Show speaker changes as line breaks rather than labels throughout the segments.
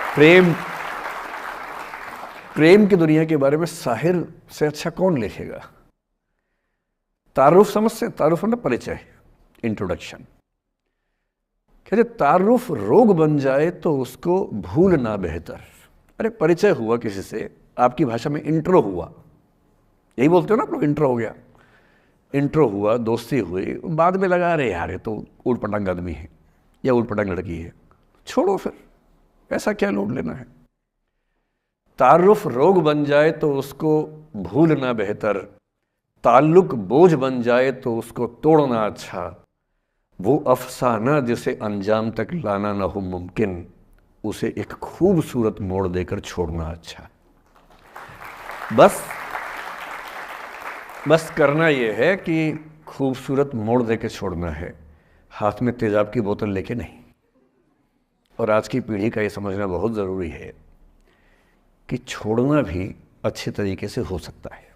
प्रेम प्रेम की दुनिया के बारे में शाहिर से अच्छा कौन लिखेगा? तारुफ समझते हैं? तारुफ मतलब परिचय, इंट्रोडक्शन। कहते तारुफ रोग बन जाए तो उसको भूलना बेहतर। अरे परिचय हुआ किसी से, आपकी भाषा में इंट्रो हुआ, यही बोलते हो ना आप लोग, इंट्रो हो गया, इंट्रो हुआ, दोस्ती हुई, बाद में लगा रहे यार ये तो ऊट पटांग आदमी है या ऊट पटांग लड़की है, छोड़ो फिर, ऐसा क्या लोड लेना है। तारुफ रोग बन जाए तो उसको भूलना बेहतर, ताल्लुक बोझ बन जाए तो उसको तोड़ना अच्छा, वो अफसाना जिसे अंजाम तक लाना न हो मुमकिन, उसे एक खूबसूरत मोड़ देकर छोड़ना अच्छा। बस करना यह है कि खूबसूरत मोड़ देकर छोड़ना है, हाथ में तेजाब की बोतल लेके नहीं। और आज की पीढ़ी का ये समझना बहुत ज़रूरी है कि छोड़ना भी अच्छे तरीके से हो सकता है।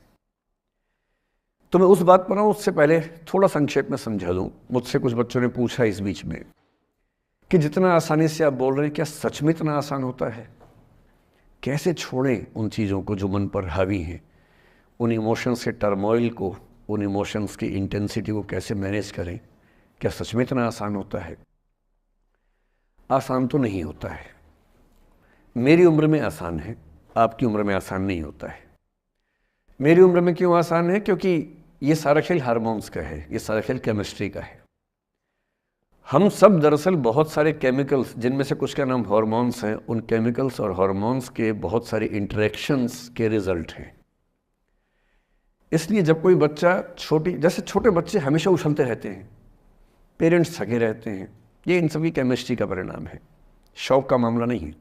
तो मैं उस बात पर आऊँ उससे पहले थोड़ा संक्षेप में समझा दूँ। मुझसे कुछ बच्चों ने पूछा इस बीच में कि जितना आसानी से आप बोल रहे हैं, क्या सच में इतना आसान होता है? कैसे छोड़ें उन चीज़ों को जो मन पर हावी हैं, उन इमोशंस के टर्मोइल को, उन इमोशंस की इंटेंसिटी को कैसे मैनेज करें? क्या सच में इतना आसान होता है? आसान तो नहीं होता है। मेरी उम्र में आसान है, आपकी उम्र में आसान नहीं होता है। मेरी उम्र में क्यों आसान है? क्योंकि ये सारा खेल हार्मोन्स का है, ये सारा खेल केमिस्ट्री का है। हम सब दरअसल बहुत सारे केमिकल्स, जिनमें से कुछ का नाम हार्मोन्स हैं, उन केमिकल्स और हार्मोन्स के बहुत सारे इंटरेक्शंस के रिजल्ट हैं। इसलिए जब कोई बच्चा जैसे छोटे बच्चे हमेशा उछलते रहते हैं, पेरेंट्स थके रहते हैं, ये इन सभी केमिस्ट्री का परिणाम है, शौक का मामला नहीं है।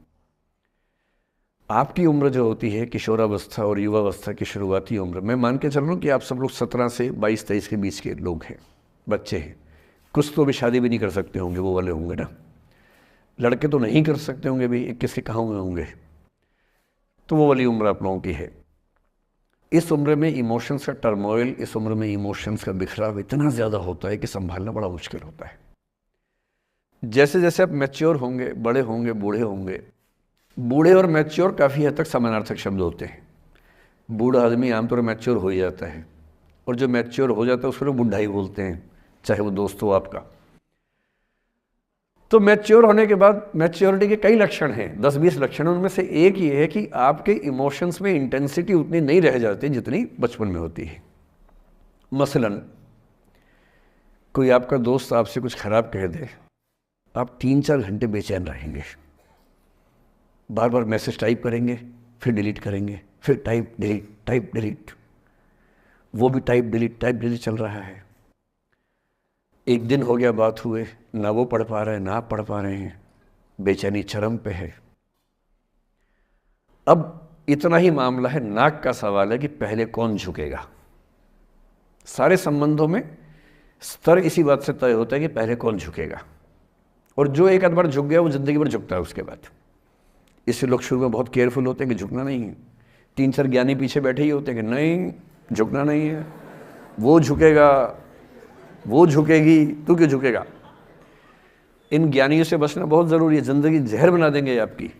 आपकी उम्र जो होती है, किशोरावस्था और युवावस्था की शुरुआती उम्र, मैं मान के चल रहा हूँ कि आप सब लोग 17 से 22-23 के बीच के लोग हैं, बच्चे हैं। कुछ तो अभी शादी भी नहीं कर सकते होंगे, वो वाले होंगे ना, लड़के तो नहीं कर सकते होंगे भी, 21 के कहाँ हुए होंगे, तो वो वाली उम्र आप लोगों की है। इस उम्र में इमोशंस का टर्मोइल, इस उम्र में इमोशंस का बिखराव इतना ज़्यादा होता है कि संभालना बड़ा मुश्किल होता है। जैसे जैसे आप मैच्योर होंगे, बड़े होंगे, बूढ़े होंगे, बूढ़े और मैच्योर काफ़ी हद तक समानार्थक शब्द होते हैं। बूढ़ा आदमी आमतौर पर मैच्योर हो ही जाता है, और जो मैच्योर हो जाता है उसको लोग बुढ़ा ही बोलते हैं, चाहे वो दोस्त हो आपका। तो मैच्योर होने के बाद मैच्योरिटी के कई लक्षण हैं, 10-20 लक्षण। उनमें से एक ये है कि आपके इमोशंस में इंटेंसिटी उतनी नहीं रह जाती जितनी बचपन में होती है। मसलन कोई आपका दोस्त आपसे कुछ खराब कह दे, आप 3-4 घंटे बेचैन रहेंगे, बार बार मैसेज टाइप करेंगे, फिर डिलीट करेंगे, फिर टाइप डिलीट, वो भी टाइप डिलीट चल रहा है। एक दिन हो गया बात हुए, ना वो पढ़ पा रहे हैं ना आप पढ़ पा रहे हैं, बेचैनी चरम पे है। अब इतना ही मामला है, नाक का सवाल है कि पहले कौन झुकेगा। सारे संबंधों में स्तर इसी बात से तय होता है कि पहले कौन झुकेगा, और जो एक आध बार झुक गया वो जिंदगी भर झुकता है उसके बाद। इससे लोग शुरू में बहुत केयरफुल होते हैं कि झुकना नहीं है। 3-4 ज्ञानी पीछे बैठे ही होते हैं कि नहीं झुकना नहीं है, वो झुकेगा, वो झुकेगी, तू क्यों झुकेगा। इन ज्ञानियों से बचना बहुत ज़रूरी है, ज़िंदगी जहर बना देंगे आपकी।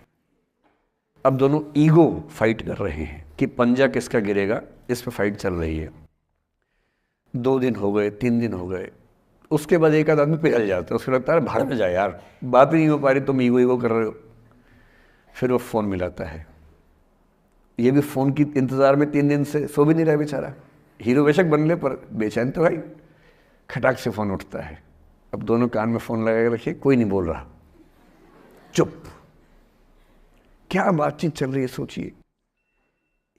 अब दोनों ईगो फाइट कर रहे हैं कि पंजा किसका गिरेगा, इस पर फाइट चल रही है। 2 दिन हो गए, 3 दिन हो गए, उसके बाद एक आध आदमी पिघल जाता है, उसको लगता है भाड़ में जाए यार, बात ही नहीं हो पा रही, तुम ईगो कर रहे हो। फिर वो फ़ोन मिलाता है, ये भी फ़ोन की इंतज़ार में 3 दिन से सो भी नहीं रहा बेचारा, हीरो बेशक बनने पर बेचैन तो भाई। खटाक से फ़ोन उठता है, अब दोनों कान में फ़ोन लगा के रखिए, कोई नहीं बोल रहा, चुप। क्या बातचीत चल रही है सोचिए,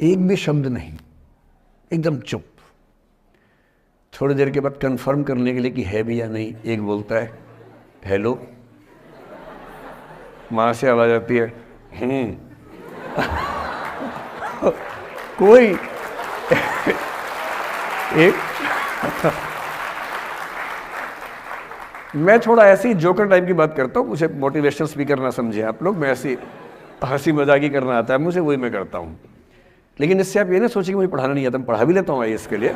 एक भी शब्द नहीं, एकदम चुप। थोड़ी देर के बाद कंफर्म करने के लिए कि है भी या नहीं, एक बोलता है हेलो, वहाँ से आवाज़ आती है कोई एक मैं थोड़ा ऐसी जोकर टाइप की बात करता हूँ, मुझे मोटिवेशनल स्पीकर ना समझे आप लोग, मैं ऐसी हंसी मजाक ही करना आता है मुझे, वही मैं करता हूँ। लेकिन इससे आप ये ना सोचिए कि मुझे पढ़ाना नहीं आता, मैं पढ़ा भी लेता हूँ इसके लिए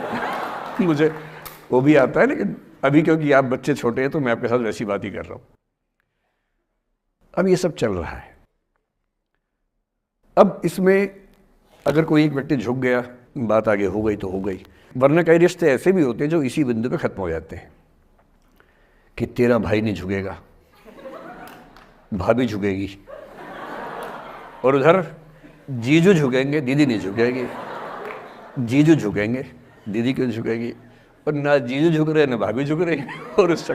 मुझे वो भी आता है, लेकिन अभी क्योंकि आप बच्चे छोटे हैं तो मैं आपके साथ वैसी बात ही कर रहा हूँ। अब ये सब चल रहा है, अब इसमें अगर कोई एक व्यक्ति झुक गया, बात आगे हो गई तो हो गई, वरना कई रिश्ते ऐसे भी होते हैं जो इसी बिंदु पे खत्म हो जाते हैं कि तेरा भाई नहीं झुकेगा, भाभी झुकेगी, और उधर जीजू झुकेंगे, दीदी नहीं झुकेगी, जीजू झुकेंगे, दीदी क्यों झुकेगी, और ना जीजू झुक रहे ना भाभी झुक रही। और उस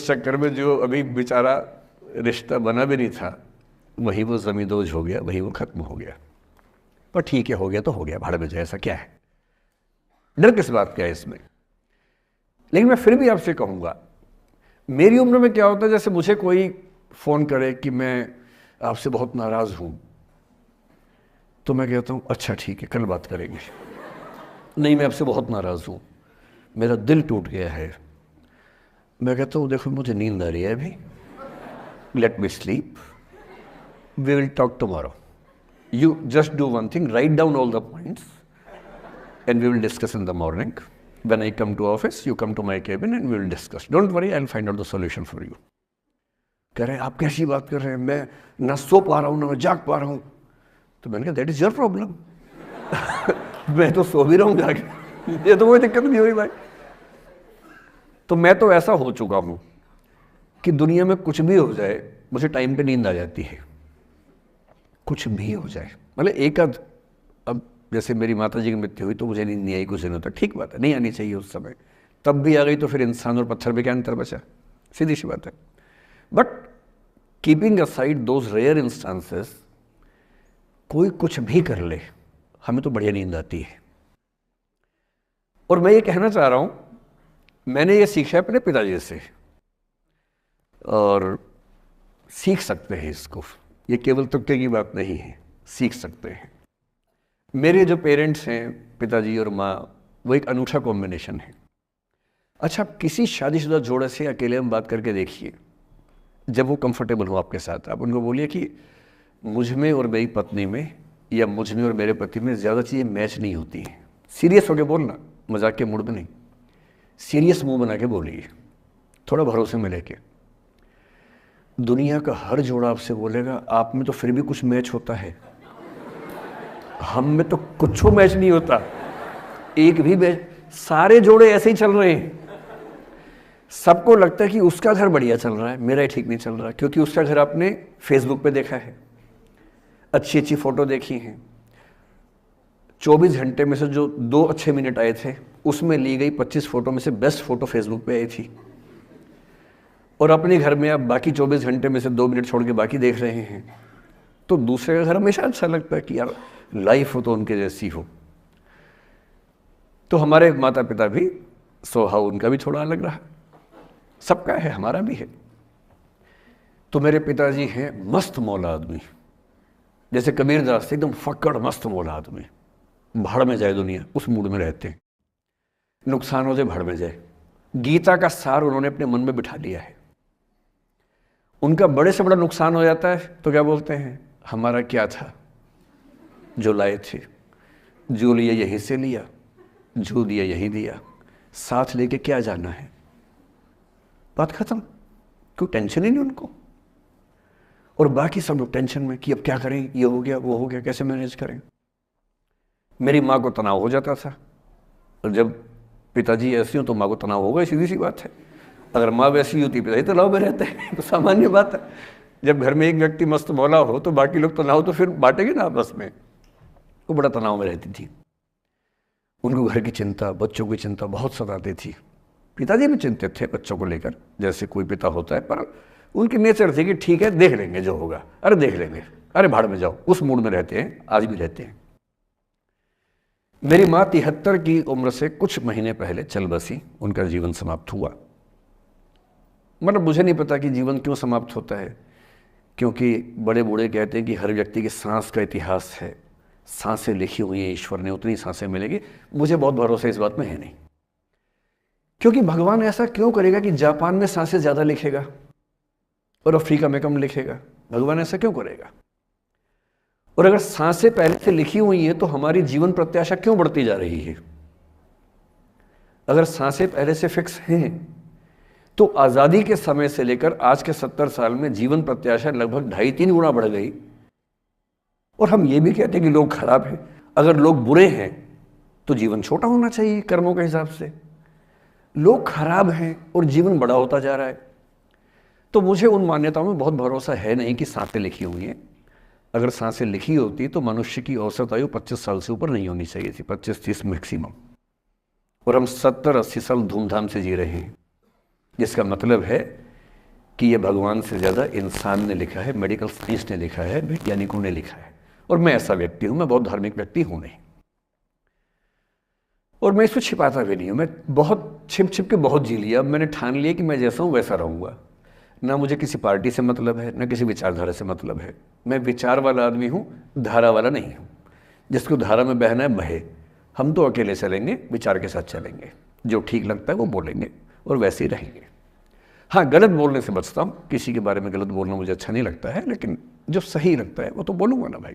चक्कर में जो अभी बेचारा रिश्ता बना भी नहीं था, वही वो ज़मींदोज हो गया, वही वो ख़त्म हो गया। पर ठीक है, हो गया तो हो गया, भाड़ में जाए, ऐसा क्या है, डर किस बात का है इसमें। लेकिन मैं फिर भी आपसे कहूँगा, मेरी उम्र में क्या होता है, जैसे मुझे कोई फ़ोन करे कि मैं आपसे बहुत नाराज़ हूँ, तो मैं कहता हूँ अच्छा ठीक है, कल बात करेंगे। नहीं, मैं आपसे बहुत नाराज़ हूँ, मेरा दिल टूट गया है। मैं कहता हूँ देखो मुझे नींद आ रही है अभी, let me sleep, we will talk tomorrow, you just do one thing, write down all the points and we will discuss in the morning, when I come to office you come to my cabin and we will discuss, don't worry, I will find out the solution for you. कह रहे हैं आप कैसी बात कर रहे हैं, मैं ना सो पा रहा हूँ ना मैं जाग पा रहा हूँ। तो मैंने कहा दैट इज योर प्रॉब्लम। मैं तो सो भी रहा हूँ जाके, ये तो कोई दिक्कत नहीं हुई भाई। तो मैं तो ऐसा हो चुका हूँ कि दुनिया में कुछ भी हो जाए मुझे टाइम पे नींद आ जाती है, कुछ भी हो जाए। मतलब एक आध, अब जैसे मेरी माता जी की मृत्यु हुई तो मुझे नींद नहीं आई कुछ दिनों तक, ठीक बात है, नहीं आनी चाहिए उस समय, तब भी आ गई तो फिर इंसान और पत्थर में क्या अंतर बचा, सीधी सी बात है। But keeping aside those rare instances, कोई कुछ भी कर ले हमें तो बढ़िया नींद आती है। और मैं ये कहना चाह रहा हूं, मैंने ये सीखा है अपने पिताजी से, और सीख सकते हैं इसको, ये केवल तुक्के की बात नहीं है, सीख सकते हैं। मेरे जो पेरेंट्स हैं, पिताजी और माँ, वो एक अनूठा कॉम्बिनेशन है। अच्छा, आप किसी शादीशुदा जोड़े से अकेले में बात करके देखिए, जब वो कंफर्टेबल हो आपके साथ, आप उनको बोलिए कि मुझ में और मेरी पत्नी में, या मुझ में और मेरे पति में ज़्यादा चीज़ें मैच नहीं होती हैं। सीरियस होकर बोलना, मजाक के मूड में नहीं, सीरियस मुंह बना के बोलिए, थोड़ा भरोसे में लेके। दुनिया का हर जोड़ा आपसे बोलेगा आप में तो फिर भी कुछ मैच होता है, हम में तो कुछ मैच नहीं होता, एक भी मैच, सारे जोड़े ऐसे ही चल रहे हैं। सबको लगता है कि उसका घर बढ़िया चल रहा है, मेरा ही ठीक नहीं चल रहा, क्योंकि उसका घर आपने फेसबुक पे देखा है, अच्छी अच्छी फोटो देखी हैं, 24 घंटे में से जो 2 अच्छे मिनट आए थे उसमें ली गई 25 फोटो में से बेस्ट फोटो फेसबुक पे आई थी, और अपने घर में आप बाकी 24 घंटे में से 2 मिनट छोड़ के बाकी देख रहे हैं। तो दूसरे का घर हमेशा अच्छा लगता है कि यार लाइफ हो तो उनके जैसी हो। तो हमारे माता पिता भी स्वभाव उनका भी थोड़ा अलग रहा, सबका है, हमारा भी है। तो मेरे पिताजी हैं मस्त मौला आदमी, जैसे कबीरदास एकदम फक्कड़ मस्त मौला आदमी, भाड़ में जाए दुनिया उस मूड में रहते हैं, नुकसान हो जाए भाड़ में जाए। गीता का सार उन्होंने अपने मन में बिठा लिया है। उनका बड़े से बड़ा नुकसान हो जाता है तो क्या बोलते हैं, हमारा क्या था जो लाए थे, जो लिया यहीं से लिया, जो दिया यहीं दिया, साथ लेके क्या जाना है, बात खत्म, कोई टेंशन ही नहीं उनको। और बाकी सब लोग टेंशन में कि अब क्या करें, ये हो गया वो हो गया, कैसे मैनेज करें। मेरी माँ को तनाव हो जाता था, और जब पिताजी ऐसे हो तो माँ को तनाव होगा, सीधी सी बात है। अगर माँ वैसी होती पिताजी तनाव में रहते हैं, तो सामान्य बात है। जब घर में एक व्यक्ति मस्त मौला हो तो बाकी लोग तनाव तो फिर बांटेंगे ना आपस में। वो बड़ा तनाव में रहती थी, उनको घर की चिंता, बच्चों की चिंता बहुत सताती थी। पिताजी भी चिंतित थे बच्चों को लेकर, जैसे कोई पिता होता है, पर उनकी नेचर थी कि ठीक है देख लेंगे जो होगा, अरे देख लेंगे, अरे भाड़ में जाओ, उस मूड में रहते हैं, आज भी रहते हैं। मेरी माँ 73 की उम्र से कुछ महीने पहले चल बसी, उनका जीवन समाप्त हुआ। मतलब मुझे नहीं पता कि जीवन क्यों समाप्त होता है, क्योंकि बड़े बूढ़े कहते हैं कि हर व्यक्ति के सांस का इतिहास है, सांसें लिखी हुई हैं ईश्वर ने, उतनी सांसें मिलेगी। मुझे बहुत भरोसा इस बात में है नहीं, क्योंकि भगवान ऐसा क्यों करेगा कि जापान में सांसें ज़्यादा लिखेगा और अफ्रीका में कम लिखेगा, भगवान ऐसा क्यों करेगा। और अगर सांसें पहले से लिखी हुई हैं तो हमारी जीवन प्रत्याशा क्यों बढ़ती जा रही है। अगर सांसें पहले से फिक्स हैं तो आज़ादी के समय से लेकर आज के 70 साल में जीवन प्रत्याशा लगभग 2.5-3 गुना बढ़ गई। और हम ये भी कहते हैं कि लोग खराब हैं। अगर लोग बुरे हैं तो जीवन छोटा होना चाहिए कर्मों के हिसाब से। लोग खराब हैं और जीवन बड़ा होता जा रहा है। तो मुझे उन मान्यताओं में बहुत भरोसा है नहीं कि सांसें लिखी हुई हैं। अगर सांसें लिखी होती तो मनुष्य की औसत आयु 25 साल से ऊपर नहीं होनी चाहिए थी, 25-30 मैक्सिमम। और हम 70-80 साल धूमधाम से जी रहे हैं, जिसका मतलब है कि ये भगवान से ज़्यादा इंसान ने लिखा है, मेडिकल साइंस ने लिखा है, वैज्ञानिकों ने लिखा है। और मैं ऐसा व्यक्ति हूँ, मैं बहुत धार्मिक व्यक्ति हूँ नहीं, और मैं इसको छिपाता भी नहीं हूँ। मैं बहुत छिप छिप के बहुत जी लिया। अब मैंने ठान लिया कि मैं जैसा हूँ वैसा रहूँगा। ना मुझे किसी पार्टी से मतलब है, ना किसी विचारधारा से मतलब है। मैं विचार वाला आदमी हूँ, धारा वाला नहीं हूँ। जिसको धारा में बहना है बहे। हम तो अकेले चलेंगे, विचार के साथ चलेंगे। जो ठीक लगता है वो बोलेंगे और वैसे ही रहेंगे। हाँ, गलत बोलने से बचता हूँ, किसी के बारे में गलत बोलना मुझे अच्छा नहीं लगता है, लेकिन जो सही लगता है वो तो बोलूँगा ना भाई।